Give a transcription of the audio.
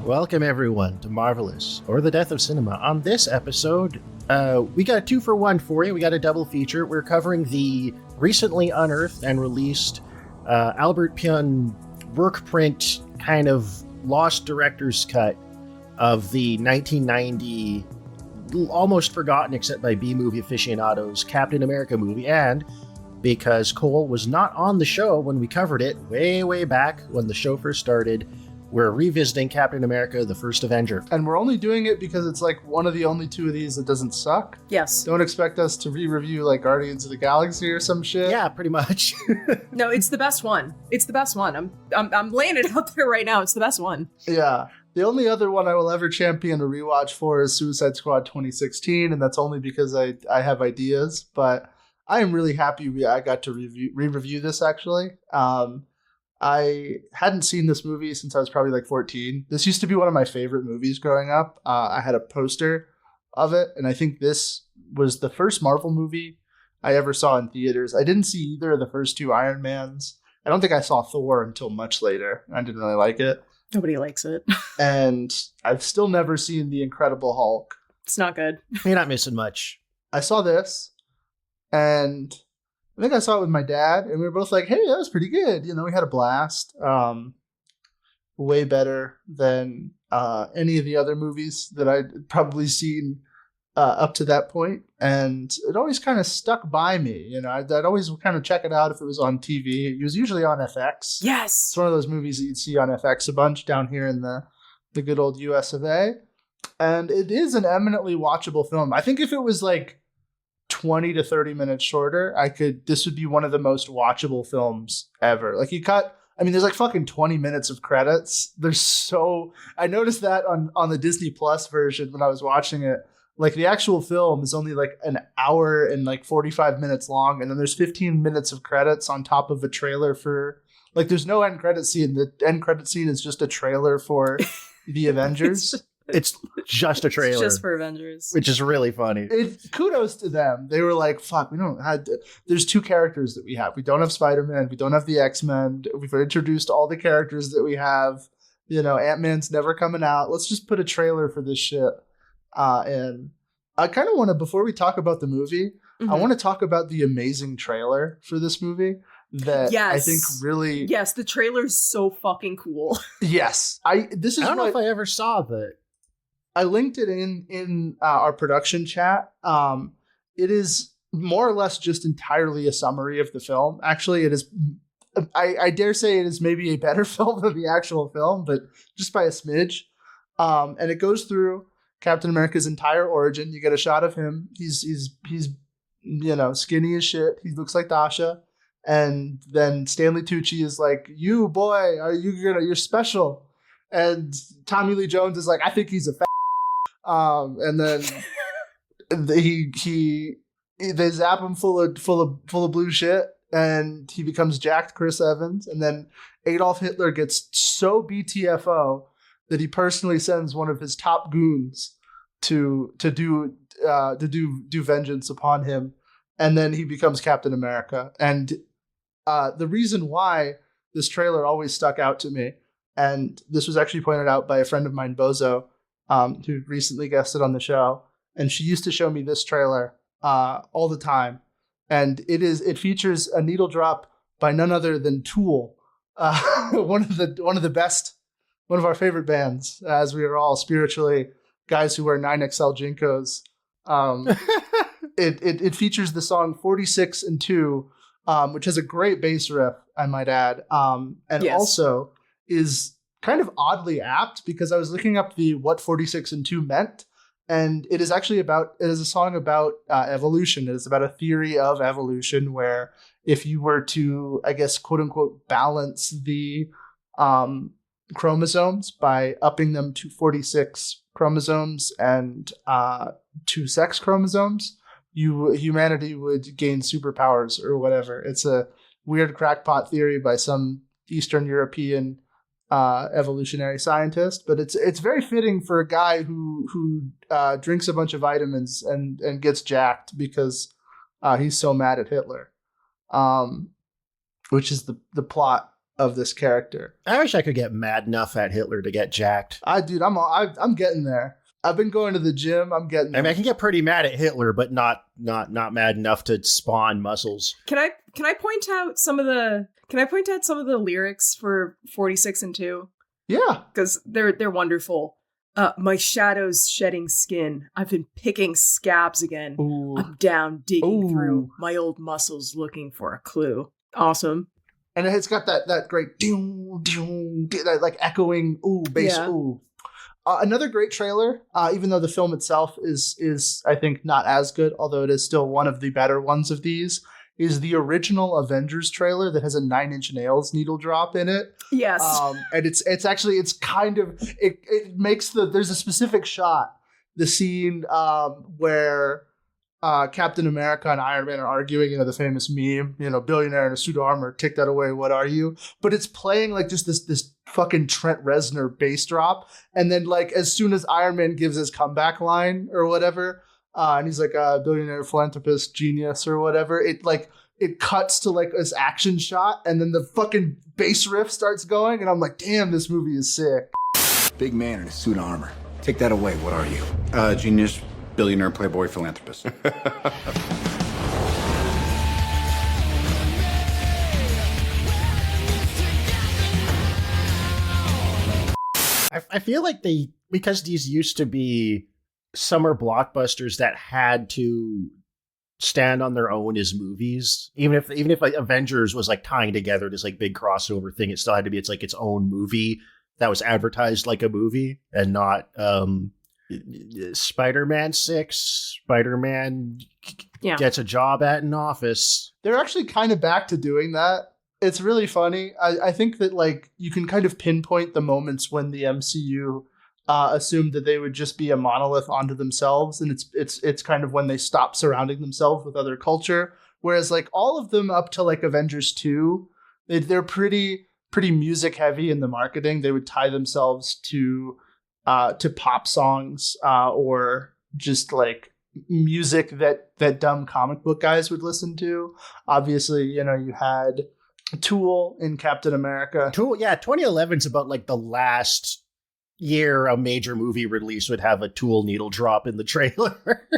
Welcome everyone to Marvelous, or the Death of Cinema. On this episode, we got a 2-for-1 for you. We got a double feature. We're covering the recently unearthed and released Albert Pyun work print kind of lost director's cut of the 1990, almost forgotten except by B-movie aficionados, Captain America movie. And because Cole was not on the show when we covered it way back when the show first started, we're revisiting Captain America, the First Avenger. And we're only doing it because it's like one of the only two of these that doesn't suck. Yes. Don't expect us to re-review like Guardians of the Galaxy or some shit. Yeah, pretty much. No, it's the best one. It's the best one. I'm laying it out there right now. It's the best one. Yeah. The only other one I will ever champion a rewatch for is Suicide Squad 2016, and that's only because I have ideas. But I am really happy I got to re-review this, actually. I hadn't seen this movie since I was probably like 14. This used to be one of my favorite movies growing up. I had a poster of it, and I think this was the first Marvel movie I ever saw in theaters. I didn't see either of the first two Iron Mans. I don't think I saw Thor until much later. I didn't really like it. Nobody likes it. And I've still never seen The Incredible Hulk. It's not good. You're not missing much. I saw this, and I think I saw it with my dad, and we were both like, hey, that was pretty good. You know, we had a blast. Way better than any of the other movies that I'd probably seen up to that point. And it always kind of stuck by me. You know, I'd always kind of check it out if it was on TV. It was usually on FX. Yes. It's one of those movies that you'd see on FX a bunch down here in the good old US of A. And it is an eminently watchable film. I think if it was like 20 to 30 minutes shorter, this would be one of the most watchable films ever. Like there's like fucking 20 minutes of credits. I noticed that on the Disney Plus version when I was watching it, like the actual film is only like an hour and like 45 minutes long. And then there's 15 minutes of credits on top of a trailer for, like, there's no end credit scene. The end credit scene is just a trailer for the Avengers. It's just a trailer. It's just for Avengers. Which is really funny. Kudos to them. They were like, fuck, there's two characters that we have. We don't have Spider-Man. We don't have the X-Men. We've introduced all the characters that we have. You know, Ant-Man's never coming out. Let's just put a trailer for this shit. And I kind of want to, before we talk about the movie, I want to talk about the amazing trailer for this movie. That I think really... Yes, the trailer's so fucking cool. Yes. I don't know if I ever saw that. I linked it in our production chat. It is more or less just entirely a summary of the film. Actually, it is... I dare say it is maybe a better film than the actual film, but just by a smidge. And it goes through Captain America's entire origin. You get a shot of him. He's you know, skinny as shit. He looks like Dasha. And then Stanley Tucci is like, "You boy, you're special." And Tommy Lee Jones is like, "I think he's a fat." And then they zap him full of blue shit, and he becomes jacked Chris Evans. And then Adolf Hitler gets so BTFO that he personally sends one of his top goons to do vengeance upon him. And then he becomes Captain America. And the reason why this trailer always stuck out to me, and this was actually pointed out by a friend of mine, Bozo, who recently guested on the show, and she used to show me this trailer all the time. And it features a needle drop by none other than Tool, one of our favorite bands, as we are all spiritually guys who wear 9XL Jinkos. It features the song 46 and 2, which has a great bass riff, I might add, and yes. Also is kind of oddly apt because I was looking up what 46 and 2 meant, and it is a song about evolution. It is about a theory of evolution where if you were to, I guess, quote unquote, balance the chromosomes by upping them to 46 chromosomes and 2 sex chromosomes, humanity would gain superpowers or whatever. It's a weird crackpot theory by some Eastern European evolutionary scientist, but it's very fitting for a guy who drinks a bunch of vitamins and gets jacked because he's so mad at Hitler, which is the plot of this character. I wish I could get mad enough at Hitler to get jacked. I'm getting there. I've been going to the gym. I'm getting there. I mean, I can get pretty mad at Hitler, but not mad enough to spawn muscles. Can I point out some of the lyrics for 46 and 2? Yeah. Because they're wonderful. My shadow's shedding skin. I've been picking scabs again. Ooh. I'm down digging Ooh. through my old muscles looking for a clue. Awesome. And it's got that great that like echoing bass. Yeah. Another great trailer, even though the film itself is I think not as good, although it is still one of the better ones of these, is the original Avengers trailer that has a 9 Inch Nails needle drop in it. Yes. And it makes there's a specific shot, the scene where Captain America and Iron Man are arguing, the famous meme, billionaire in a suit of armor, take that away, what are you? But it's playing like just this fucking Trent Reznor bass drop. And then like as soon as Iron Man gives his comeback line or whatever, and he's like a billionaire philanthropist genius or whatever, it cuts to like this action shot and then the fucking bass riff starts going and I'm like, damn, this movie is sick. Big man in a suit of armor. Take that away, what are you? Genius, billionaire, playboy, philanthropist. I feel like because these used to be summer blockbusters that had to stand on their own as movies, even if like Avengers was like tying together this like big crossover thing, it still had to be its own movie that was advertised like a movie and not Spider-Man 6, Spider-Man gets a job at an office. They're actually kind of back to doing that. It's really funny. I think that like you can kind of pinpoint the moments when the MCU assumed that they would just be a monolith onto themselves, and it's kind of when they stop surrounding themselves with other culture. Whereas like all of them up to like Avengers 2, they're pretty music heavy in the marketing. They would tie themselves to pop songs or just like music that dumb comic book guys would listen to. Obviously, you had Tool in Captain America. Tool, yeah, 2011's about like the last year a major movie release would have a Tool needle drop in the trailer.